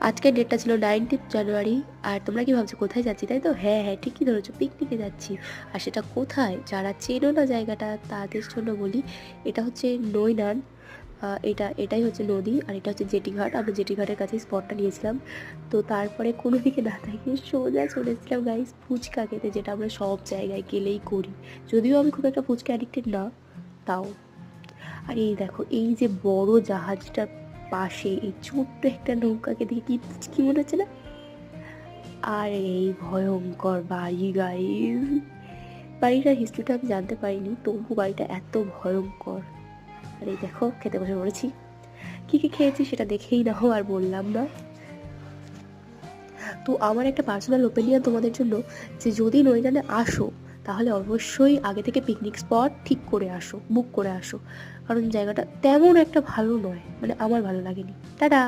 আজকের ডেটটা ছিল 19th জানুয়ারি। আর তোমরা কি ভাবছো কোথায় যাচ্ছি, তাই তো? হ্যাঁ হ্যাঁ, ঠিকই ধরেছো, পিকনিকে যাচ্ছি। আর সেটা কোথায়, যারা চেনো না জায়গাটা তাদের জন্য বলি, এটা হচ্ছে নৈনান। এটাই হচ্ছে নদী, আর এটা হচ্ছে জেটিঘাট। আমরা জেটিঘাটের কাছে স্পটটা নিয়েছিলাম। তো তারপরে কোনো দিকে না তাকিয়ে সোজা চলেছিলাম গাইস ফুচকা খেতে, যেটা আমরা সব জায়গায় গেলেই করি। যদিও আমি খুব একটা ফুচকা অ্যাডিক্টেড না, তাও। আর এই দেখো, এই যে বড় জাহাজটার পাশে এই ছোট্ট একটা নৌকাকে দেখে কি কি মনে হচ্ছে না? আর এই ভয়ঙ্কর বাড়ি গাইস, বাড়িটার হিস্ট্রিটা আমি জানতে পারিনি, তবু বাড়িটা এত ভয়ঙ্কর। আর এই দেখো, খেতে বসে পড়েছি। কি কি খেয়েছি সেটা দেখেই নাও, আর বললাম না। তো আমার একটা পার্সোনাল ওপিনিয়ন তোমাদের জন্য, যে যদি নৈনানে আসো তাহলে অবশ্যই আগে থেকে পিকনিক স্পট ঠিক করে আসো, বুক করে আসো। কারণ জায়গাটা তেমন একটা ভালো নয়, মানে আমার ভালো লাগেনি। টাটা।